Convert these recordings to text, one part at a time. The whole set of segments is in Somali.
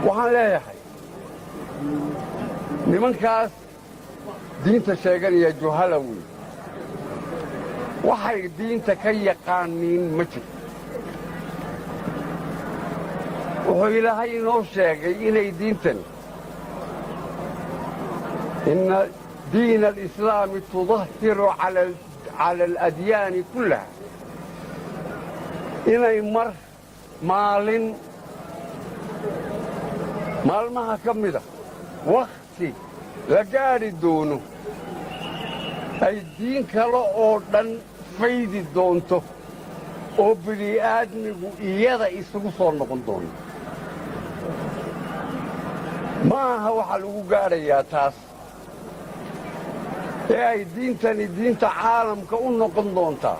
waxaan leeyahay nimankaas diinta sheeganaya juhalawi waxay diinta ka yaqaaniin ma jirto wuxuu ilaahay inoo sheegay inay diintan inna diina alislaami tudahiru cala aladyaani kullaha inay maalmaha ka mida wakhti la gaadhi doono ay diin kale oo dhan faydi doonto oo bini'aadmigu iyada isugu soo noqon doono ma aha waxaa lagu gaadhayaa taas ee ay diintani diinta caalamka u noqon doontaa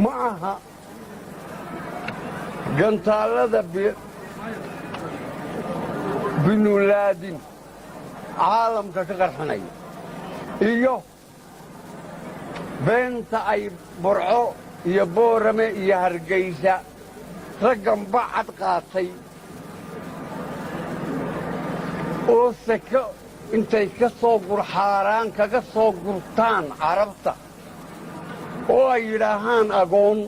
ma aha gantaallada binulaadin caalamka ka qarxanaya iyo beenta ay burco iyo boorame iyo hargaysa raggan bacad qaatay oo seko intay xaaraan kaga soo gurtaan carabta oo ay yidhaahaan agoon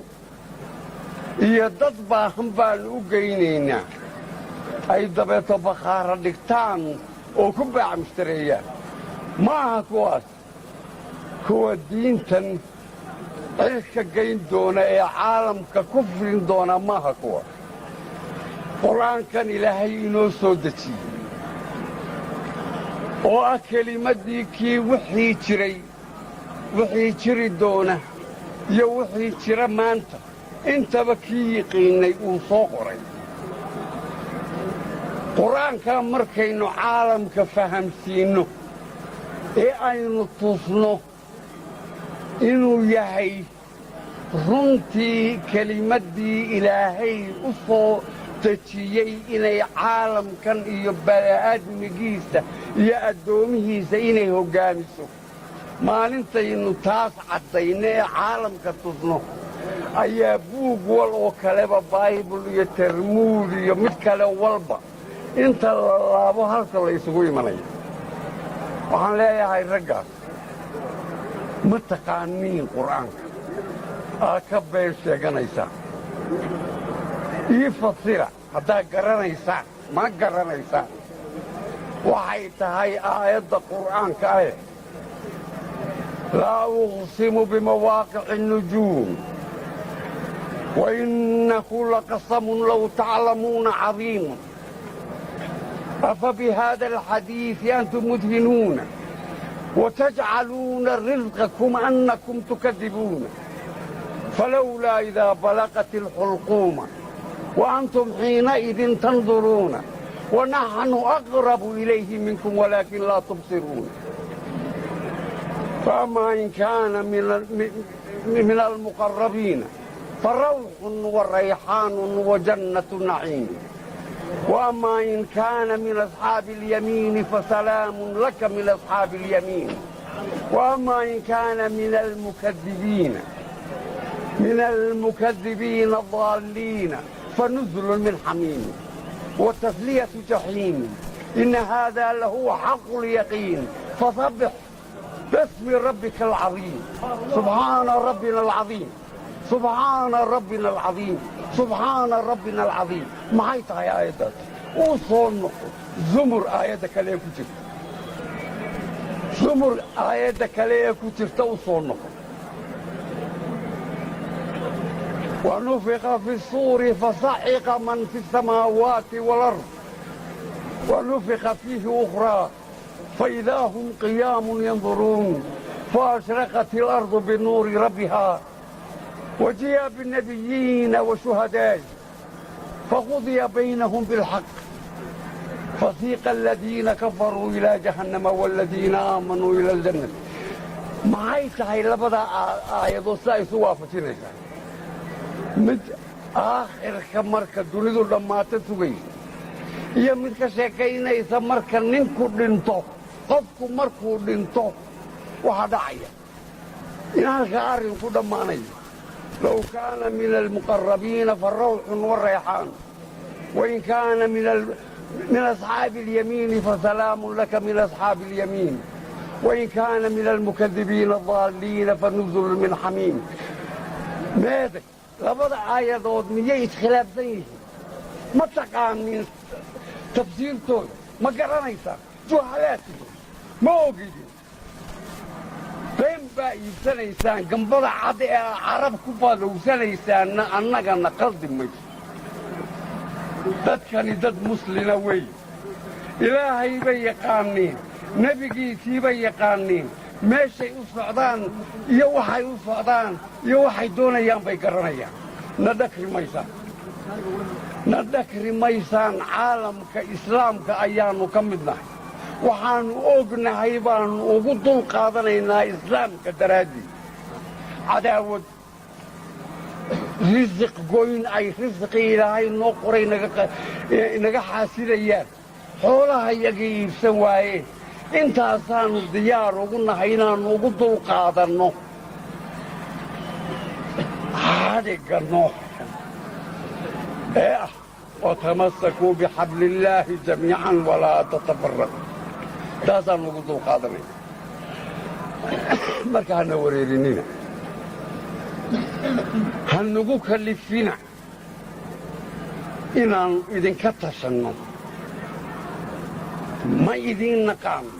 iyo dad baahan baannu u geynaynaa ay dabeeto bakhaara dhigtaan oo ku baacmushtareeyaan ma aha kuwaas kuwa diintan cirka gayn doona ee caalamka ku filin doona maaha kuwa qur-aankan ilaahay inoo soo dejiyey oo ah kelimaddii kii wixii jiri doona iyo wixii jira maanta intaba kii yiqiinnay uu soo qoray qur-aankaa markaynu caalamka fahamsiinno ee aynu tusno inuu yahay runtii kelimaddii ilaahay u soo dejiyey inay caalamkan iyo bani'aadmigiisa iyo addoomihiisa inay hoggaamiso maalintaynu taas caddayno ee caalamka tusno ayaa buug wal oo kaleba baybul iyo tarmuud iyo mid kale walba inta la laabo halka la isugu imanaya waxaan leeyahay raggaas ma taqaaniin qur'aanka aad ka been sheeganaysaan ii fasira haddaad garanaysaan ma garanaysaan waxay tahay aayadda qur'aanka ah laa uqsimu bimawaaqici الnujuum wainnahu laqasamun low taclamuuna cadiimun أفبهذا الحديث أنتم مدهنون وتجعلون رزقكم أنكم تكذبون فلولا إذا بلغت الحلقوم وأنتم حينئذ تنظرون ونحن أقرب إليه منكم ولكن لا تبصرون فأما إن كان من المقربين فروح وريحان وجنة نعيم وأما إن كان من أصحاب اليمين فسلام لك من أصحاب اليمين وأما إن كان من المكذبين الضالين فنزل من حميم وتسلية جحيم إن هذا لهو حق اليقين فسبح باسم ربك العظيم سبحان ربنا العظيم سبحان ربنا العظيم سبحان ربنا العظيم maxay tahay aayaddaas uu soo noqo zumur aayadda kale ee ku jirta zumur aayadda kale ee ku jirta u soo noqo ونفخ في الصور فصعق من في السماوات والأرض ونفخ فيه أخرى فإذا هم قيام ينظرون فأشرقت الأرض بنور ربها وجيء بالنبيين والشهداء فقضي بينهم بالحق فسيق الذين كفروا إلى جهنم والذين آمنوا إلى الجنة maxay tahay labada aayadoo si ay isu waafajinaysaa mid aakhirka marka dunidu dhammaata sugaysa iyo mid ka sheekaynaysa marka ninku dhinto qofku markuu dhinto waxa dhacaya in halka arrinku dhammaanayo low kaana min almuqarrabiina farawxun warayxaan wain kaana من أصحاب اليمين فسلام لك من أصحاب اليمين وإن كان من المكذبين الضالين فنزل من حميم. ماذا لبضع آية ضد مية خلاف زيه ما تقع من تفسير طول ما قرنيسا جهلاته ما وجدين فين بقى يسنيسان قنبضة عرب كفاله وسنيسان أنك نقصد ميت dadkani dad muslina wey ilaahay bay yaqaaniin nebigiisii bay yaqaaniin meeshay u socdaan iyo waxay u socdaan iyo waxay doonayaan bay garanayaan na dhakri maysaan caalamka islaamka ayaannu ka mid nahay waxaannu ognahay baannu ugu dul qaadanaynaa islaamka daraaddii cadaawad risiq goyn ay risqii ilaahay noo qoray naga xaasidayaan xoolaha iyaga iibsan waayeen intaasaannu diyaar ugu nahay inaannu ugu dul qaadanno xadhigga noo ee ah watamasakuu bixabliillaahi jamiican walaa tatafaraquu taasaannu ugu dul qaadanayna marka hana wareerinina hanugu kallifina inaannu idinka tashanno ma idiin naqaano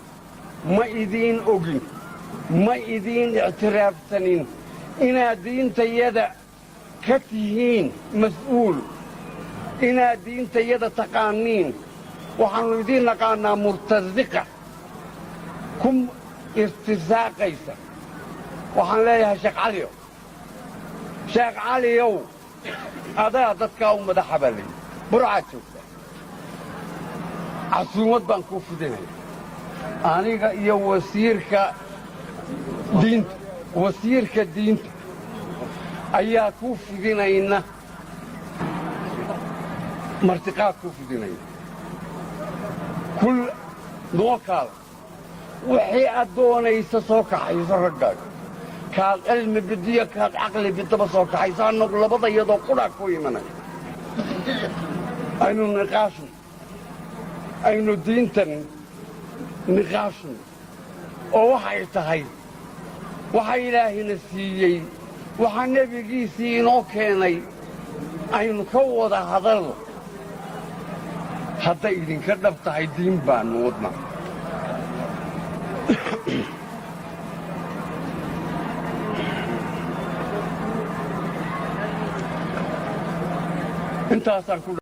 ma idiin ogin ma idiin ictiraafsanin inaad diintayada ka tihiin mas'uul inaad diintayada taqaaniin waxaannu idiin naqaannaa murtasiqa ku irtisaaqaysa waxaan leeyahay sheekh caliyo sheekh caliyow adaa dadkaa u madaxa baa layidhi burcaad joogta casuumad baan kuu fidinaya aniga iyo wasiirka diinta ayaa kuu fidinayna martiqaad kuu fidinayna kul noo kaala wixii aad doonaysa soo kaxayso raggaaga kaad cilmi bidiyo kaad caqli bidaba soo kaxayso annagu labada iyadoo qudhaa ku imanaya aynu niqaashno aynu diintan niqaashno oo waxay tahay waxa ilaahina siiyey waxaa nebigiisii inoo keenay aynu ka wada hadalno hadday idinka dhab tahay diin baannu wadna intaasaan ku